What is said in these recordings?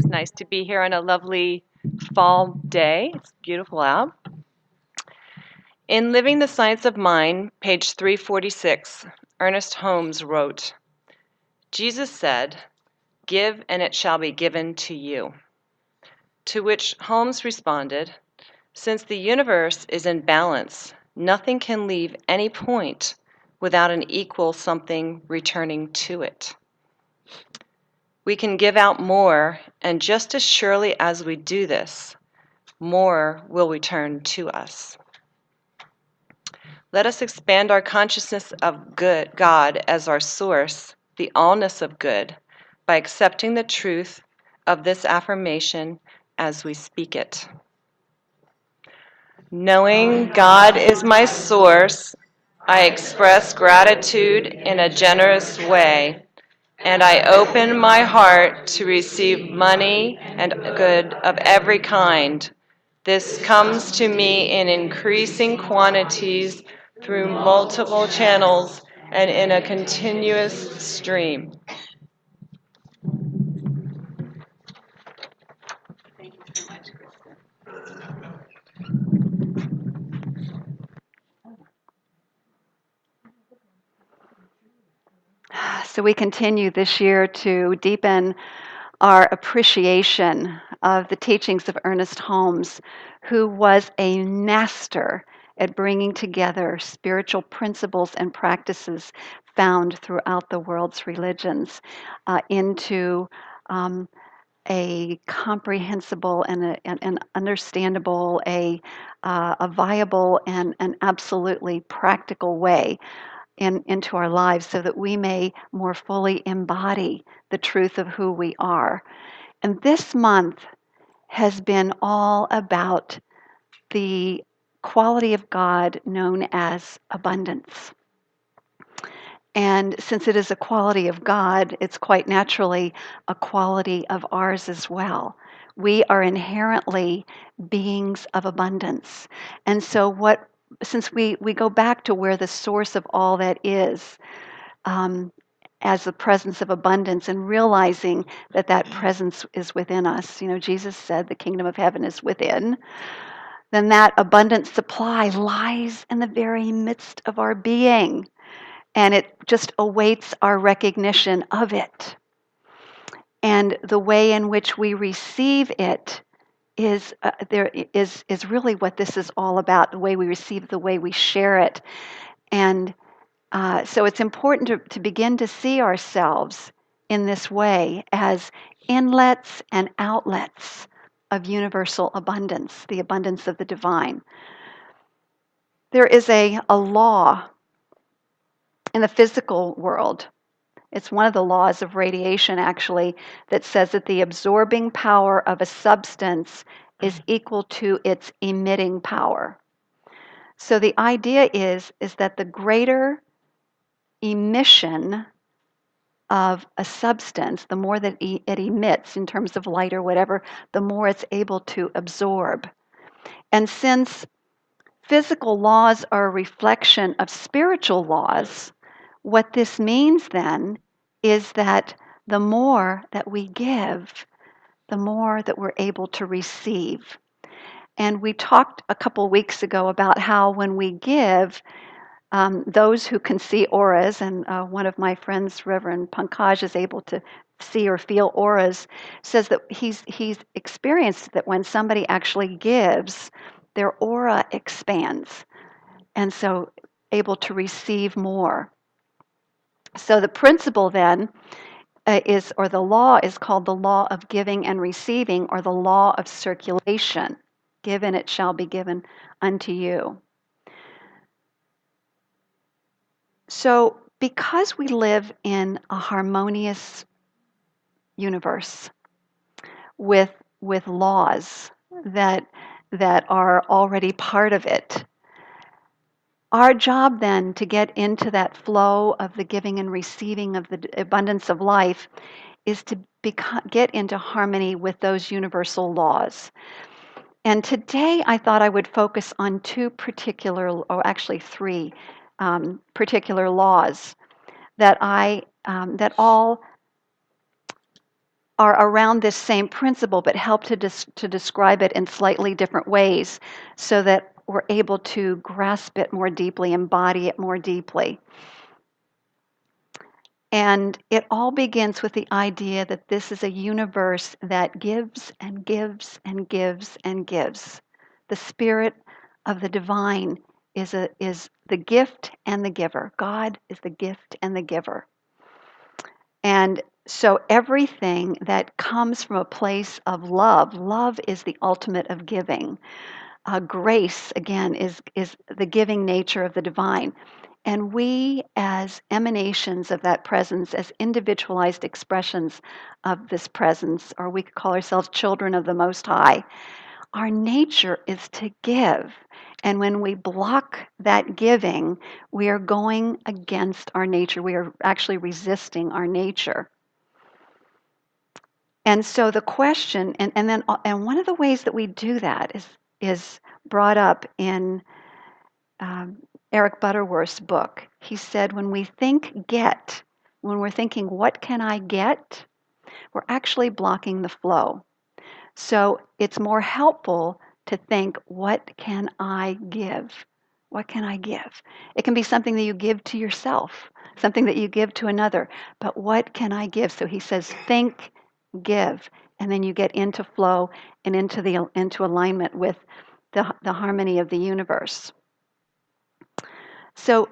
nice to be here on a lovely fall day. It's beautiful out. In Living the Science of Mind, page 346, Ernest Holmes wrote, Jesus said, "Give and it shall be given to you." To which Holmes responded, "Since the universe is in balance, nothing can leave any point without an equal something returning to it. We can give out more, and just as surely as we do this, more will return to us. Let us expand our consciousness of God as our source, the allness of good, by accepting the truth of this affirmation as we speak it. Knowing God is my source, I express gratitude in a generous way, and I open my heart to receive money and good of every kind. This comes to me in increasing quantities through multiple channels and in a continuous stream." Thank you so much, Krista. So we continue this year to deepen our appreciation of the teachings of Ernest Holmes, who was a master at bringing together spiritual principles and practices found throughout the world's religions into a comprehensible and an understandable, a viable and an absolutely practical way into our lives so that we may more fully embody the truth of who we are. And this month has been all about the quality of God known as abundance. And since it is a quality of God, it's quite naturally a quality of ours as well. We are inherently beings of abundance. And so since we go back to where the source of all that is, as the presence of abundance, and realizing that that presence is within us. Jesus said the kingdom of heaven is within. Then that abundant supply lies in the very midst of our being, and it just awaits our recognition of it. And the way in which we receive it is really what this is all about. The way we receive, the way we share it, and so it's important to begin to see ourselves in this way as inlets and outlets of universal abundance, the abundance of the divine. There is a law in the physical world. It's one of the laws of radiation, actually, that says that the absorbing power of a substance is equal to its emitting power. So the idea is that the greater emission of a substance, the more that it emits in terms of light or whatever, the more it's able to absorb. And since physical laws are a reflection of spiritual laws, what this means then is that the more that we give, the more that we're able to receive. And we talked a couple weeks ago about how when we give, those who can see auras, and one of my friends, Reverend Pankaj, is able to see or feel auras, says that he's experienced that when somebody actually gives, their aura expands, and so able to receive more. So the principle then or the law is called the law of giving and receiving, or the law of circulation. Give and it shall be given unto you. So, because we live in a harmonious universe with laws that are already part of it, our job then to get into that flow of the giving and receiving of the abundance of life is to get into harmony with those universal laws. And today I thought I would focus on two particular, or actually three particular laws that all are around this same principle but help to describe it in slightly different ways so that we're able to grasp it more deeply, embody it more deeply. And it all begins with the idea that this is a universe that gives and gives and gives and gives. The spirit of the divine is the gift and the giver. God is the gift and the giver. And so everything that comes from a place of love, love is the ultimate of giving. Grace, again, is the giving nature of the divine. And we, as emanations of that presence, as individualized expressions of this presence, or we could call ourselves children of the Most High, our nature is to give. And when we block that giving, we are going against our nature. We are actually resisting our nature. And so the question, and one of the ways that we do that is brought up in Eric Butterworth's book. He said, when we think get, when we're thinking, what can I get? We're actually blocking the flow. So it's more helpful to think, what can I give? What can I give? It can be something that you give to yourself, something that you give to another, but what can I give? So he says, think, give, and then you get into flow and into alignment with the harmony of the universe. So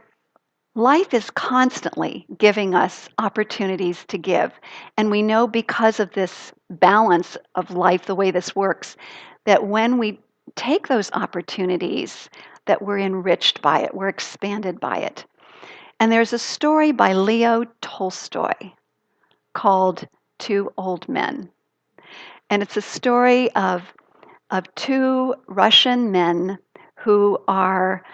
life is constantly giving us opportunities to give. And we know because of this balance of life, the way this works, that when we take those opportunities, that we're enriched by it, we're expanded by it. And there's a story by Leo Tolstoy called Two Old Men. And it's a story of two Russian men who are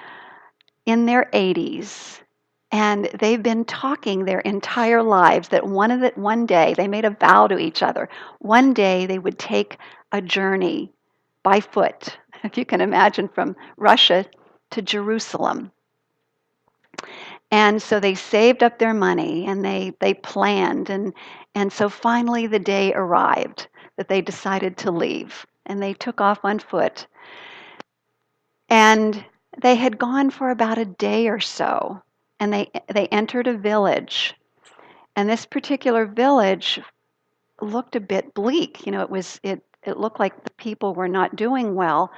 in their 80s, and they've been talking their entire lives that one day they made a vow to each other. One day they would take a journey by foot, if you can imagine, from Russia to Jerusalem. And so they saved up their money and they planned, and so finally the day arrived that they decided to leave, and they took off on foot. And they had gone for about a day or so, and they entered a village. And this particular village looked a bit bleak. You know, it looked like the people were not doing well.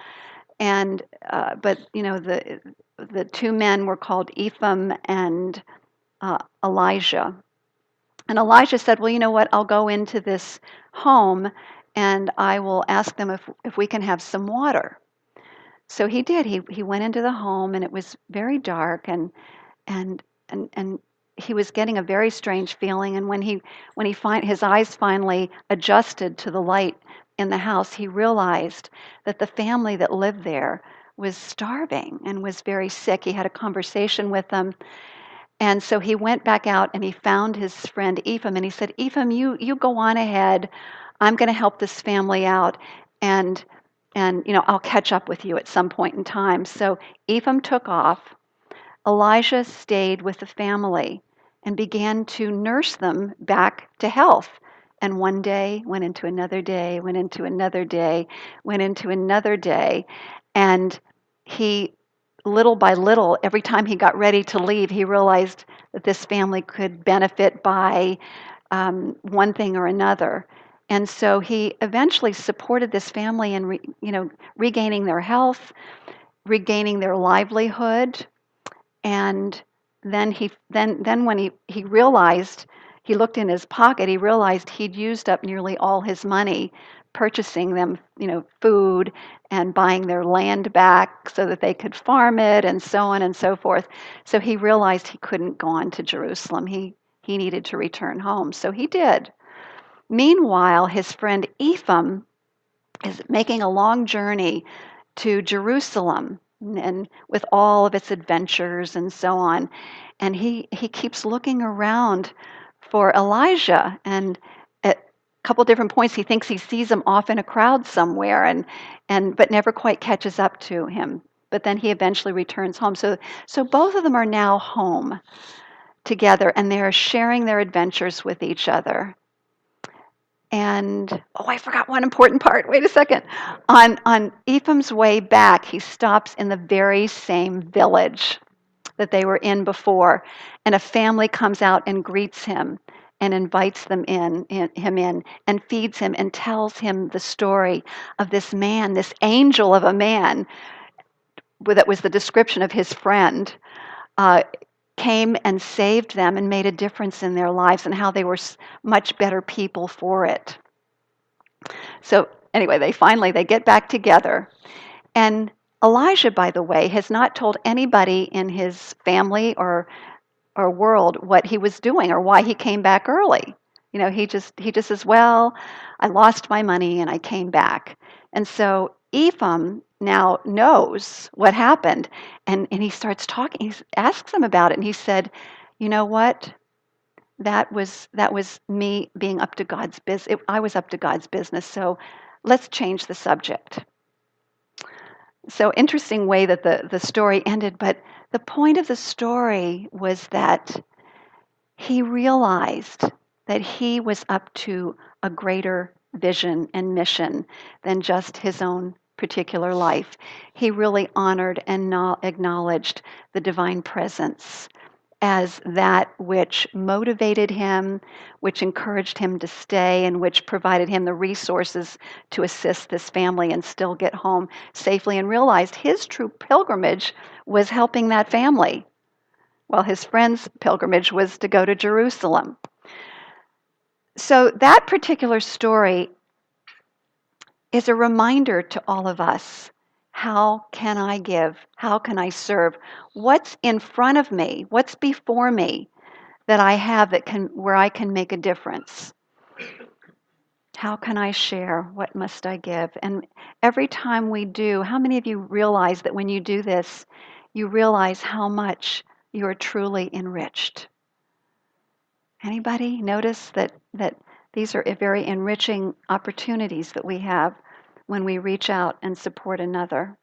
And but you know, the two men were called Ephraim and Elijah. And Elijah said, "Well, you know what? I'll go into this home, and I will ask them if we can have some water." So he did. He went into the home, and it was very dark, and and he was getting a very strange feeling. And his eyes finally adjusted to the light in the house, he realized that the family that lived there was starving and was very sick. He had a conversation with them, and so he went back out and he found his friend Ephraim, and he said, "Ephraim, you go on ahead. I'm going to help this family out, and you know, I'll catch up with you at some point in time." So Ephraim took off. Elijah stayed with the family and began to nurse them back to health. And one day went into another day, went into another day, went into another day. And he, little by little, every time he got ready to leave, he realized that this family could benefit by one thing or another. And so he eventually supported this family in, regaining their health, regaining their livelihood. And then when he realized, he looked in his pocket, he realized he'd used up nearly all his money purchasing them, food and buying their land back so that they could farm it and so on and so forth. So he realized he couldn't go on to Jerusalem. He needed to return home. So he did. Meanwhile, his friend Ephraim is making a long journey to Jerusalem and with all of its adventures and so on. And he keeps looking around for Elijah, and at a couple different points he thinks he sees him off in a crowd somewhere, and but never quite catches up to him. But then he eventually returns home. So both of them are now home together, and they are sharing their adventures with each other. And oh, I forgot one important part. Wait a second. On Epham's way back, he stops in the very same village that they were in before, and a family comes out and greets him and invites him in and feeds him and tells him the story of this man, this angel of a man that was the description of his friend, uh, came and saved them and made a difference in their lives, and how they were much better people for it. So anyway, they get back together, and Elijah, by the way, has not told anybody in his family or world what he was doing or why he came back early. He just says, "Well, I lost my money and I came back." And so Ephraim now knows what happened, and he starts talking. He asks him about it, and he said, "You know what? That was me being up to God's business. I was up to God's business. So let's change the subject." So interesting way that the story ended, but the point of the story was that he realized that he was up to a greater vision and mission than just his own particular life. He really honored and acknowledged the divine presence as that which motivated him, which encouraged him to stay, and which provided him the resources to assist this family and still get home safely, and realized his true pilgrimage was helping that family, while his friend's pilgrimage was to go to Jerusalem. So that particular story is a reminder to all of us. How can I give? How can I serve? What's in front of me? What's before me that I have where I can make a difference? How can I share? What must I give? And every time we do, how many of you realize that when you do this, you realize how much you are truly enriched? Anybody notice that these are very enriching opportunities that we have when we reach out and support another?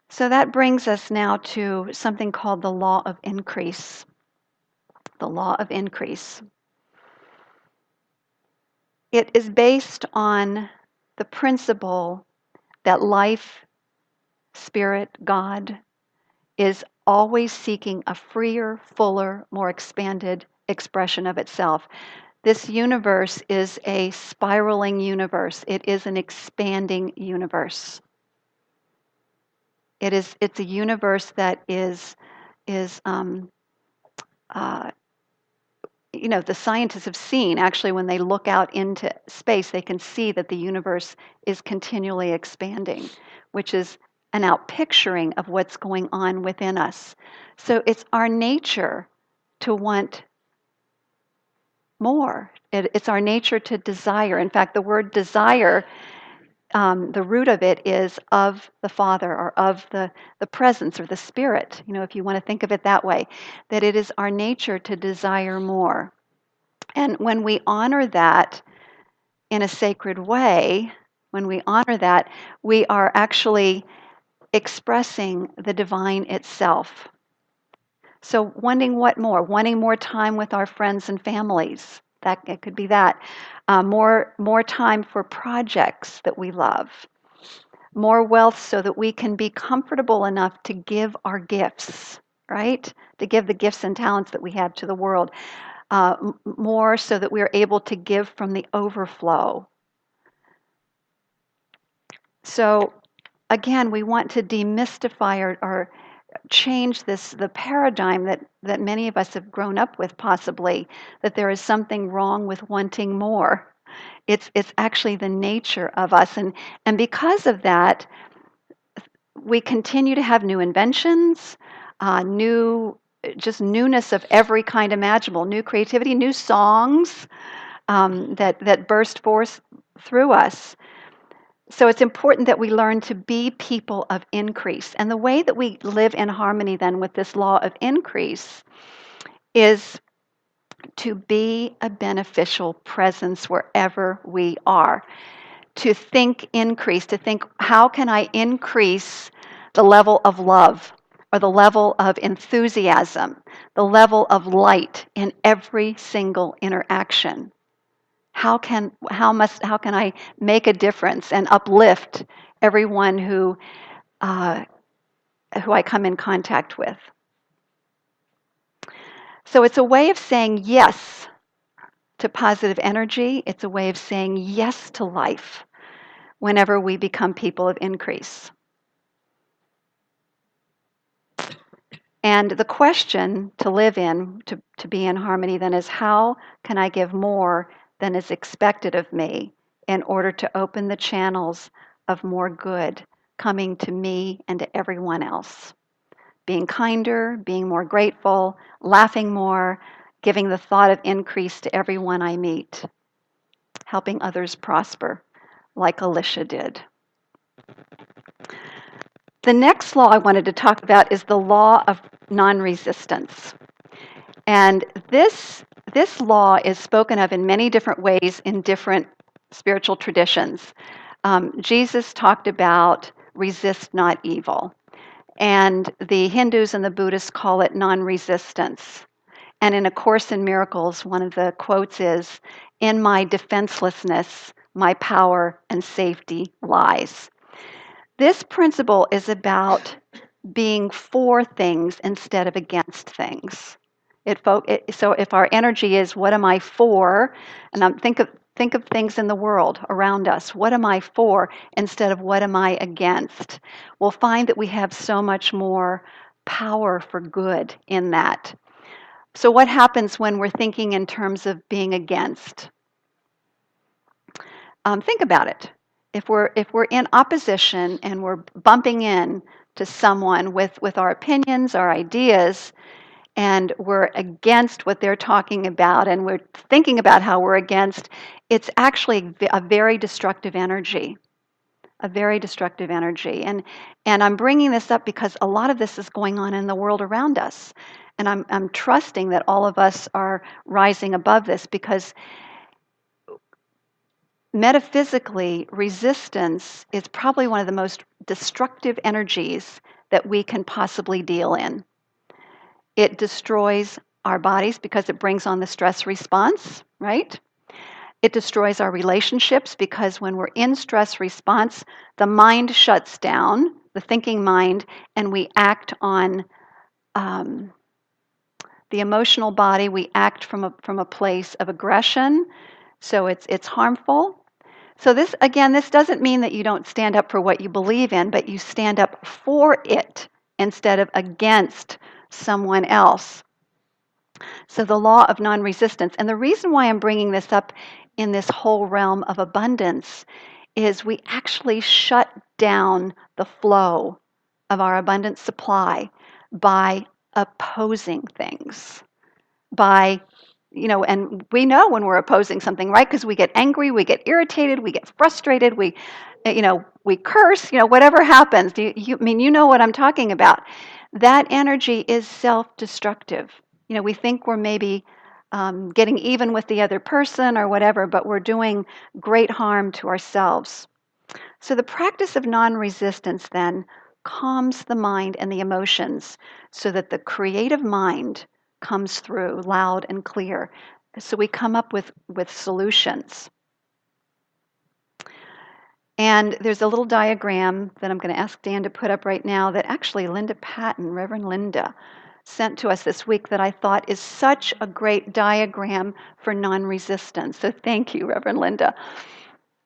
So that brings us now to something called the law of increase. The law of increase. It is based on the principle that life, spirit, God is always seeking a freer, fuller, more expanded expression of itself. This universe is a spiraling universe. It is an expanding universe. It's a universe that is the scientists have seen, actually, when they look out into space, they can see that the universe is continually expanding, which is an outpicturing of what's going on within us. So it's our nature to want more. It's our nature to desire. In fact, the word desire, the root of it is of the Father, or of the presence or the Spirit, if you want to think of it that way, that it is our nature to desire more. And when we honor that in a sacred way, we are actually expressing the divine itself. So wanting what more? Wanting more time with our friends and families. That it could be that. More time for projects that we love. More wealth so that we can be comfortable enough to give our gifts, right? To give the gifts and talents that we have to the world. More so that we are able to give from the overflow. So again, we want to demystify or change the paradigm that many of us have grown up with, possibly, that there is something wrong with wanting more. It's actually the nature of us. And because of that, we continue to have new inventions, just newness of every kind imaginable, new creativity, new songs that burst forth through us. So it's important that we learn to be people of increase. And the way that we live in harmony then with this law of increase is to be a beneficial presence wherever we are. To think increase, to think, how can I increase the level of love, or the level of enthusiasm, the level of light in every single interaction? how can I make a difference and uplift everyone who I come in contact with? So it's a way of saying yes to positive energy. It's a way of saying yes to life whenever we become people of increase. And the question to live in, to be in harmony then, is how can I give more than is expected of me in order to open the channels of more good coming to me and to everyone else? Being kinder, being more grateful, laughing more, giving the thought of increase to everyone I meet, helping others prosper, like Alicia did. The next law I wanted to talk about is the law of non-resistance. And this law is spoken of in many different ways in different spiritual traditions. Jesus talked about resist not evil. And the Hindus and the Buddhists call it non-resistance. And in A Course in Miracles, one of the quotes is, "In my defenselessness, my power and safety lies." This principle is about being for things instead of against things. So if our energy is, what am I for? And think of things in the world around us. What am I for instead of what am I against? We'll find that we have so much more power for good in that. So what happens when we're thinking in terms of being against? Think about it. If we're in opposition and we're bumping in to someone with our opinions, our ideas, and we're against what they're talking about, and we're thinking about how we're against, it's actually a very destructive energy. A very destructive energy. And I'm bringing this up because a lot of this is going on in the world around us. And I'm trusting that all of us are rising above this, because metaphysically, resistance is probably one of the most destructive energies that we can possibly deal in. It destroys our bodies because it brings on the stress response, right? It destroys our relationships because when we're in stress response, the mind shuts down, the thinking mind, and we act on the emotional body. We act from a place of aggression, so it's harmful. So this doesn't mean that you don't stand up for what you believe in, but you stand up for it instead of against someone else. So the law of non-resistance. And the reason why I'm bringing this up in this whole realm of abundance is we actually shut down the flow of our abundant supply by opposing things. And we know when we're opposing something, right? Because we get angry, we get irritated, we get frustrated, we curse, whatever happens. You know what I'm talking about. That energy is self-destructive. We think we're maybe getting even with the other person or whatever, but we're doing great harm to ourselves. So the practice of non-resistance then calms the mind and the emotions so that the creative mind comes through loud and clear. So we come up with solutions. And there's a little diagram that I'm going to ask Dan to put up right now that actually Linda Patton, Reverend Linda, sent to us this week that I thought is such a great diagram for non-resistance. So thank you, Reverend Linda.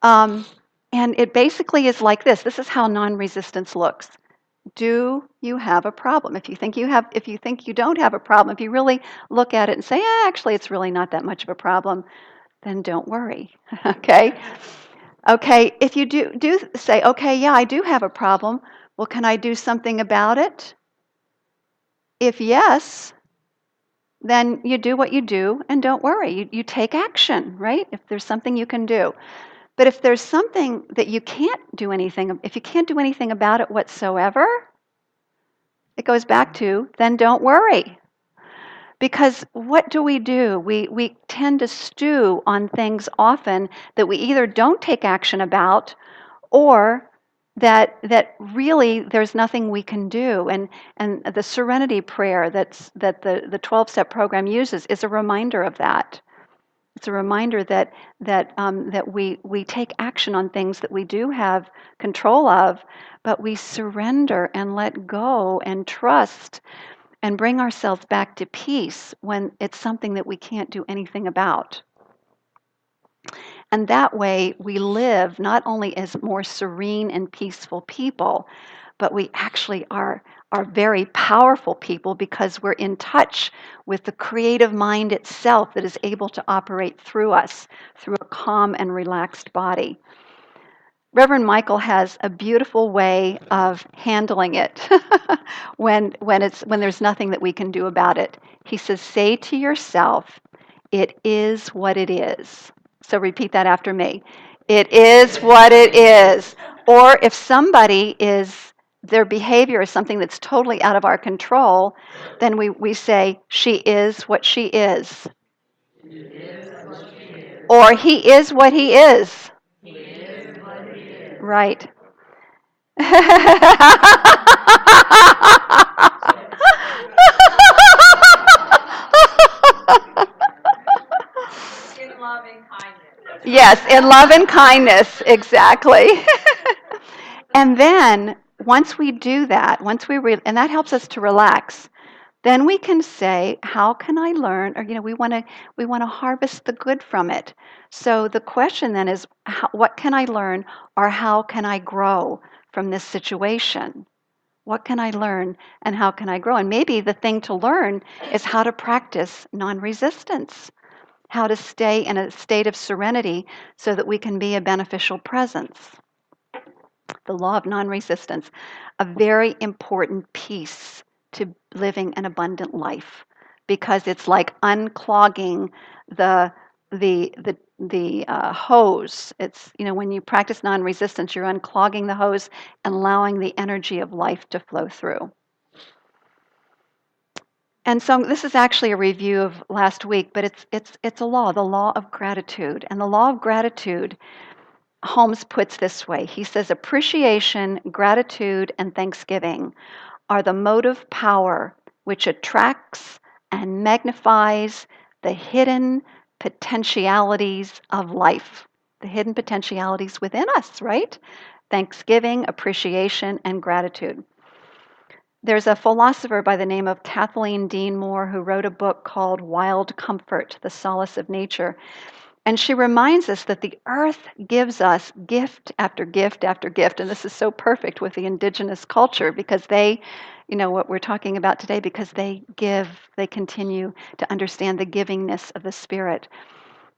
And it basically is like this. This is how non-resistance looks. Do you have a problem? If you think you don't have a problem, if you really look at it and say, actually, it's really not that much of a problem, then don't worry. Okay? Okay, if you do say, okay, yeah, I do have a problem, well, can I do something about it? If yes, then you do what you do and don't worry. You take action, right? If there's something you can do. But if there's something that you can't do anything, if you can't do anything about it whatsoever, it goes back to, then don't worry. Because what do? We tend to stew on things often that we either don't take action about or that really there's nothing we can do. And the serenity prayer that the 12-step program uses is a reminder of that. It's a reminder that we take action on things that we do have control of, but we surrender and let go and trust and bring ourselves back to peace when it's something that we can't do anything about. And that way we live not only as more serene and peaceful people, but we actually are very powerful people because we're in touch with the creative mind itself that is able to operate through us, through a calm and relaxed body. Reverend Michael has a beautiful way of handling it when there's nothing that we can do about it. He says, say to yourself, it is what it is. So repeat that after me. It is what it is. Or if somebody their behavior is something that's totally out of our control, then we say, she is what she is. Or he is what he is. Right. In love and kindness. Yes, in love and kindness, exactly. And then once we do that, and that helps us to relax, then we can say, how can I learn? Or we want to harvest the good from it. So the question then is, what can I learn, or how can I grow from this situation? What can I learn, and how can I grow? And maybe the thing to learn is how to practice non-resistance, how to stay in a state of serenity so that we can be a beneficial presence. The law of non-resistance, a very important piece to living an abundant life, because it's like unclogging the hose. It's, when you practice non-resistance, you're unclogging the hose and allowing the energy of life to flow through. And so this is actually a review of last week, but it's a law, the law of gratitude. And the law of gratitude, Holmes puts this way. He says, appreciation, gratitude, and thanksgiving are the motive power which attracts and magnifies the hidden potentialities of life. The hidden potentialities within us, right? Thanksgiving, appreciation, and gratitude. There's a philosopher by the name of Kathleen Dean Moore who wrote a book called Wild Comfort, The Solace of Nature. And she reminds us that the earth gives us gift after gift after gift. And this is so perfect with the indigenous culture because they, what we're talking about today, because they give, they continue to understand the givingness of the spirit.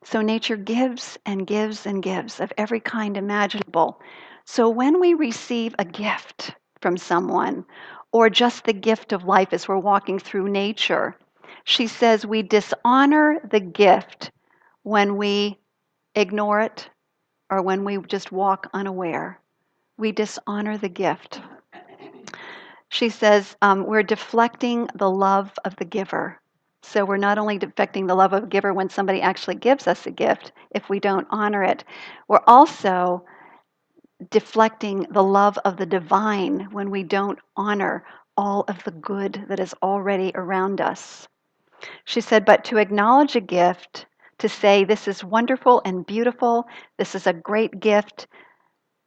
So nature gives and gives and gives of every kind imaginable. So when we receive a gift from someone, or just the gift of life as we're walking through nature, she says we dishonor the gift when we ignore it or when we just walk unaware. We dishonor the gift. She says we're deflecting the love of the giver. So we're not only deflecting the love of the giver when somebody actually gives us a gift, if we don't honor it, we're also deflecting the love of the divine when we don't honor all of the good that is already around us. She said, but to acknowledge a gift, to say this is wonderful and beautiful, this is a great gift,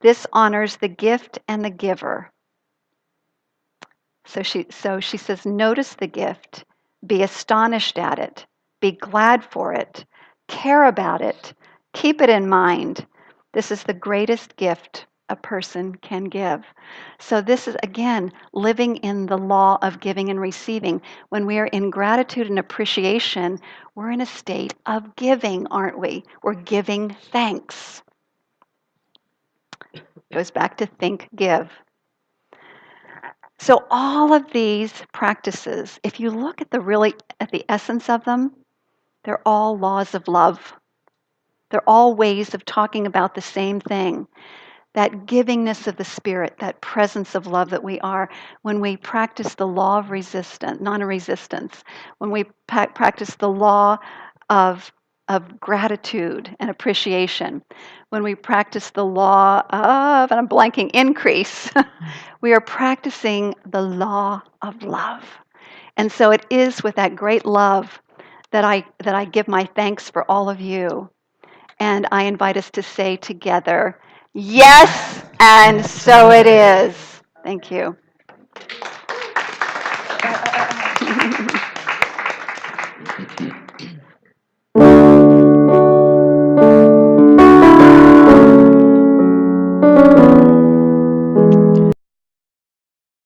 this honors the gift and the giver. So she says, notice the gift, be astonished at it, be glad for it, care about it, keep it in mind. This is the greatest gift a person can give. So this is, again, living in the law of giving and receiving. When we are in gratitude and appreciation, we're in a state of giving, aren't we? We're giving thanks. Goes back to think, give. So all of these practices, if you look at the essence of them, they're all laws of love. They're all ways of talking about the same thing. That givingness of the spirit, that presence of love that we are, when we practice the law of non-resistance, when we practice the law of gratitude and appreciation, when we practice the law of, and I'm blanking, increase, we are practicing the law of love. And so it is with that great love that I give my thanks for all of you. And I invite us to say together, yes, and so it is. Thank you.